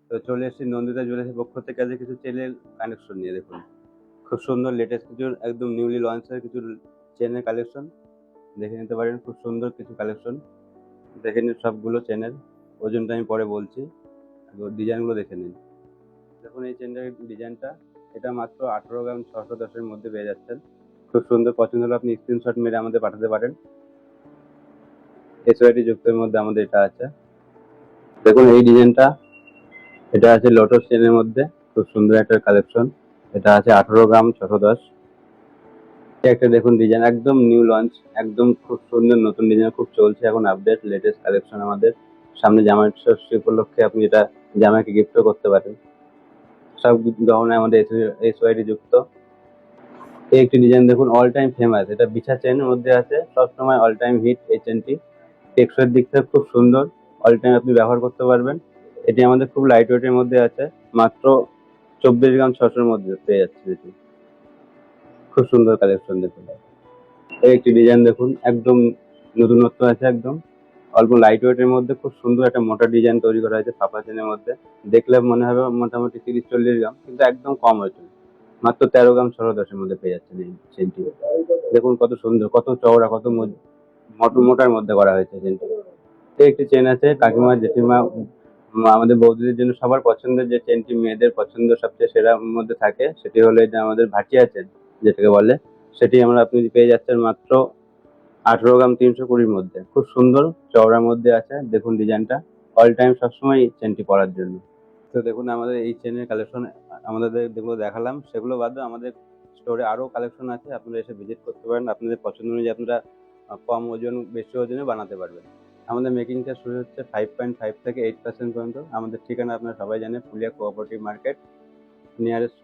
তো চলে এসেছি নন্দিতা জুয়েলার্সের পক্ষ থেকে আজকে কিছু চেনের কালেকশন নিয়ে। দেখুন খুব সুন্দর লেটেস্ট কিছু একদম নিউলি লঞ্চের কিছু চেনের কালেকশন দেখে নিতে পারেন। খুব সুন্দর কিছু কালেকশন দেখে নিন। সবগুলো চেনের ওজনটা আমি পরে বলছি, ডিজাইনগুলো দেখে নিন। দেখুন এই চেনটার ডিজাইনটা, এটা মাত্র 18 গ্রাম 610-এর মধ্যে পেয়ে যাচ্ছেন। খুব সুন্দর, পছন্দ হলে আপনি স্ক্রিনশট মেরে আমাদের পাঠাতে পারেন। এসওআইডি যুক্তের মধ্যে আমাদের এটা আছে। দেখুন এই ডিজাইনটা, এটা আছে লোটাস চেনের মধ্যে, খুব সুন্দর একটা কালেকশন। এটা আছে 18 গ্রাম 610। একটা দেখুন ডিজাইন একদম নিউ লঞ্চ, একদম খুব সুন্দর নতুন ডিজাইন, খুব চলছে এখন আপডেট লেটেস্ট কালেকশন আমাদের। সামনে জামাই ষষ্ঠী উপলক্ষে আপনি এটা জামাইকে গিফটও করতে পারেন। সব গহনায় আমাদের এসওআইডি যুক্ত। এই একটি ডিজাইন দেখুন, অল টাইম ফেমাস, এটা বিছা চেনের মধ্যে আছে, সবসময় অল টাইম হিট এই চেনটি। টেক্সচার দিক থেকে খুব সুন্দর, অল টাইম আপনি ব্যবহার করতে পারবেন। এটি আমাদের খুব লাইট ওয়েটের মধ্যে আছে, মাত্র 24 গ্রাম 600-এর মধ্যে পেয়ে যাচ্ছে এটি। খুব সুন্দর কালেকশন দেখুন। এই একটি ডিজাইন দেখুন, একদম নতুনত্ব আছে, একদম অল্প লাইট ওয়েটের মধ্যে খুব সুন্দর একটা মোটা ডিজাইন তৈরি করা হয়েছে ফাঁপা চেনের মধ্যে। দেখলে মনে হবে মোটামুটি 30-40 গ্রাম, কিন্তু একদম কম ওয়েটের, মাত্র 13 গ্রাম 610-এর মধ্যে পেয়ে যাচ্ছেন এই চেনটি। দেখুন কত সুন্দর, কত চওড়া, কত মোটার মধ্যে করা হয়েছে চেনটি। একটি চেন আছে কাকিমা জেঠিমা আমাদের বৌদিদের জন্য সবার পছন্দের যে চেনটি, মেয়েদের পছন্দ সবচেয়ে সেরার মধ্যে থাকে, সেটি হলো এটা আমাদের ভাটিয়া চেন যেটাকে বলে। সেটি আপনি পেয়ে যাচ্ছেন মাত্র 18 গ্রাম 320-এর মধ্যে। খুব সুন্দর চওড়ার মধ্যে আছে, দেখুন ডিজাইনটা। অল টাইম সবসময় এই চেনটি পরার জন্য। তো দেখুন আমাদের এই চেনের কালেকশন, আমাদের যেগুলো দেখালাম সেগুলো বাদেও আমাদের স্টোরে আরো কালেকশন আছে, আপনারা এসে ভিজিট করতে পারেন। আপনাদের পছন্দ অনুযায়ী আপনারা কম ওজন বেশি ওজনে বানাতে পারবেন। আমাদের মেকিংটা শুরু হচ্ছে 5.5 থেকে 8% পর্যন্ত। আমাদের ঠিকানা আপনারা সবাই জানেন, Phulia cooperative market, nearest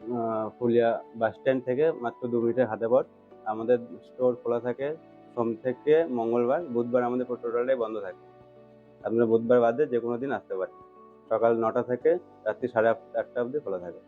Phulia bus stand থেকে মাত্র 2 মিনিটের হাতে পথ। আমাদের স্টোর খোলা থাকে সোম থেকে মঙ্গলবার, বুধবার আমাদের টোটালটাই বন্ধ থাকে। আপনারা বুধবার বাদে যে কোনো দিন আসতে পারেন। সকাল 9টা থেকে রাত্রি 8:30 অবধি খোলা থাকে।